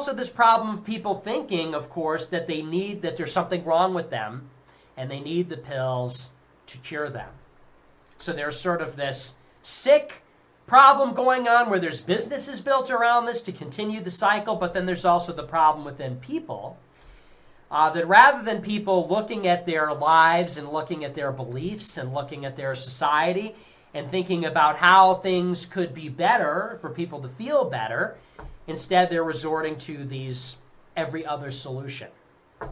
Also this problem of people thinking, of course, that there's something wrong with them and they need the pills to cure them. So there's sort of this sick problem going on where there's businesses built around this to continue the cycle, but then there's also the problem within people that rather than people looking at their lives and looking at their beliefs and looking at their society and thinking about how things could be better for people to feel better, instead they're resorting to these every other solution. And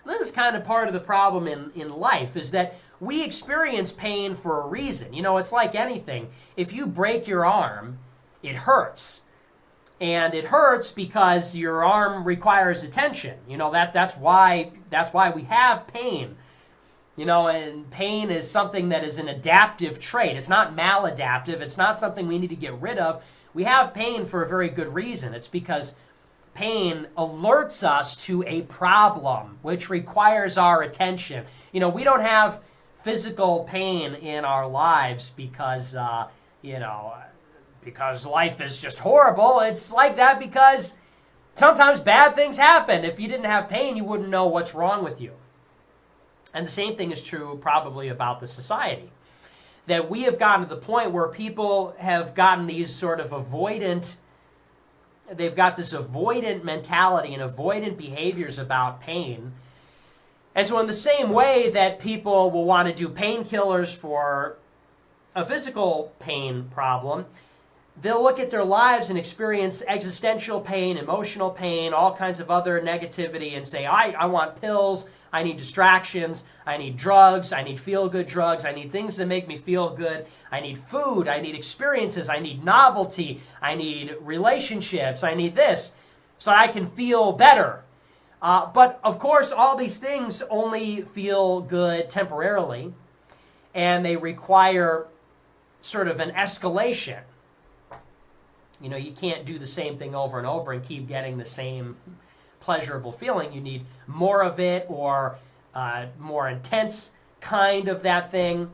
this is kind of part of the problem in life, is that we experience pain for a reason. You know, it's like anything. If you break your arm, it hurts. And it hurts because your arm requires attention. You know, that's why we have pain. You know, and pain is something that is an adaptive trait. It's not maladaptive. It's not something we need to get rid of. We have pain for a very good reason. It's because pain alerts us to a problem which requires our attention. You know, we don't have physical pain in our lives because, because life is just horrible. It's like that because sometimes bad things happen. If you didn't have pain, you wouldn't know what's wrong with you. And the same thing is true probably about the society. That we have gotten to the point where people have gotten these sort of they've got this avoidant mentality and avoidant behaviors about pain. And so in the same way that people will want to do painkillers for a physical pain problem, they'll look at their lives and experience existential pain, emotional pain, all kinds of other negativity and say, I want pills, I need distractions, I need drugs, I need feel-good drugs, I need things that make me feel good, I need food, I need experiences, I need novelty, I need relationships, I need this, so I can feel better. But of course, all these things only feel good temporarily, and they require sort of an escalation. You know, you can't do the same thing over and over and keep getting the same pleasurable feeling. You need more of it or more intense kind of that thing.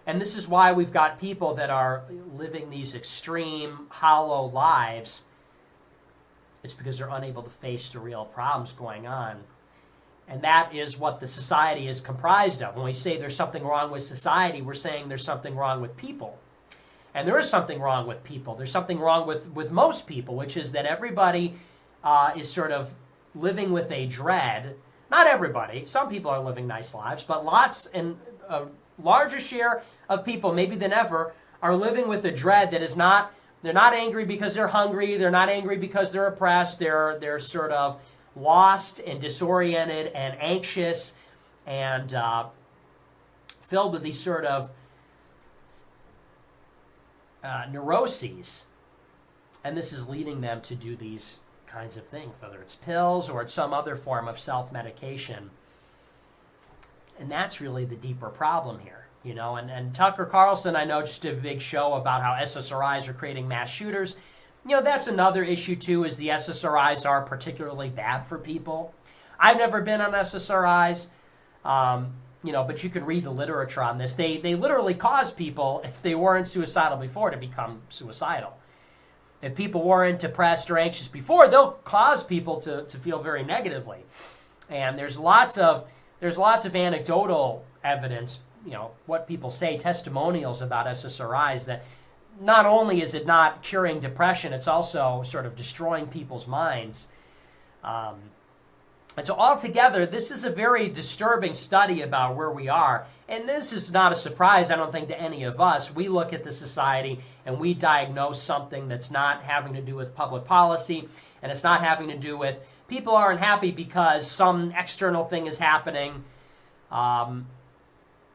And this is why we've got people that are living these extreme, hollow lives. It's because they're unable to face the real problems going on. And that is what the society is comprised of. When we say there's something wrong with society, we're saying there's something wrong with people. And there is something wrong with people. There's something wrong with most people, which is that everybody is sort of living with a dread. Not everybody. Some people are living nice lives, but lots and a larger share of people, maybe than ever, are living with a dread that is not, they're not angry because they're hungry. They're not angry because they're oppressed. They're sort of lost and disoriented and anxious and filled with these sort of neuroses. And this is leading them to do these kinds of things, whether it's pills or it's some other form of self-medication. And that's really the deeper problem here, you know. And Tucker Carlson, I know, just did a big show about how SSRIs are creating mass shooters. You know, that's another issue too, is the SSRIs are particularly bad for people. I've never been on SSRIs, you know, but you can read the literature on this. They literally cause people, if they weren't suicidal before, to become suicidal. If people weren't depressed or anxious before, they'll cause people to feel very negatively. And there's lots of anecdotal evidence, you know, what people say, testimonials about SSRIs, that not only is it not curing depression, it's also sort of destroying people's minds. And so altogether, this is a very disturbing study about where we are. And this is not a surprise, I don't think, to any of us. We look at the society and we diagnose something that's not having to do with public policy, and it's not having to do with people aren't happy because some external thing is happening.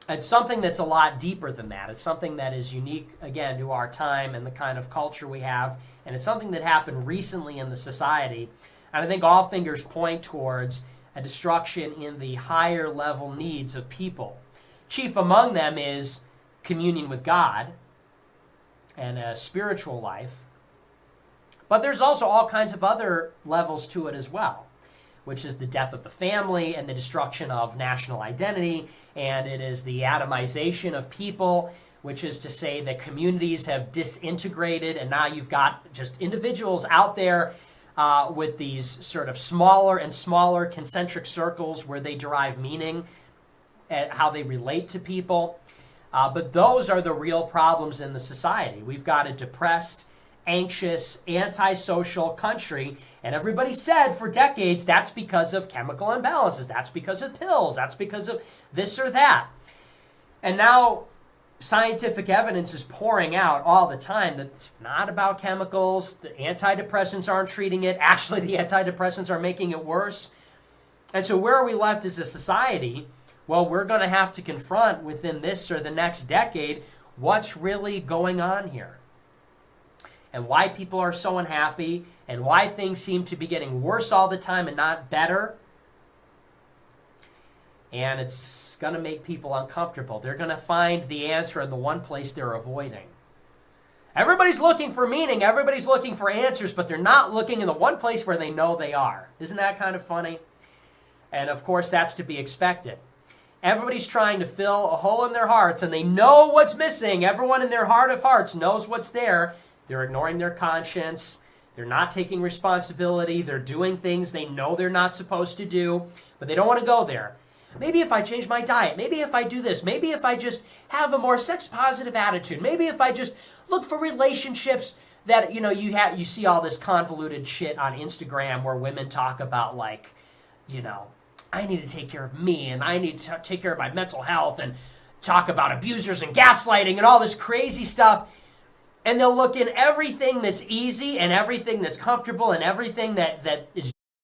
It's something that's a lot deeper than that. It's something that is unique, again, to our time and the kind of culture we have. And it's something that happened recently in the society. And I think all fingers point towards a destruction in the higher level needs of people. Chief among them is communion with God and a spiritual life. But there's also all kinds of other levels to it as well, which is the death of the family and the destruction of national identity, and it is the atomization of people, which is to say that communities have disintegrated, and now you've got just individuals out there with these sort of smaller and smaller concentric circles where they derive meaning and how they relate to people. But those are the real problems in the society. We've got a depressed, anxious, antisocial country, and everybody said for decades that's because of chemical imbalances, that's because of pills, that's because of this or that. And now scientific evidence is pouring out all the time that it's not about chemicals, the antidepressants aren't treating it, actually the antidepressants are making it worse. And so where are we left as a society? Well, we're going to have to confront within this or the next decade what's really going on here, and why people are so unhappy, and why things seem to be getting worse all the time and not better. And it's going to make people uncomfortable. They're going to find the answer in the one place they're avoiding. Everybody's looking for meaning, everybody's looking for answers, but they're not looking in the one place where they know they are. Isn't that kind of funny? And of course, that's to be expected. Everybody's trying to fill a hole in their hearts, and they know what's missing. Everyone in their heart of hearts knows what's there. They're ignoring their conscience. They're not taking responsibility. They're doing things they know they're not supposed to do, but they don't want to go there. Maybe if I change my diet, maybe if I do this, maybe if I just have a more sex-positive attitude, maybe if I just look for relationships that, you see all this convoluted shit on Instagram where women talk about like, I need to take care of me, and I need to take care of my mental health, and talk about abusers and gaslighting and all this crazy stuff. And they'll look in everything that's easy and everything that's comfortable and everything that is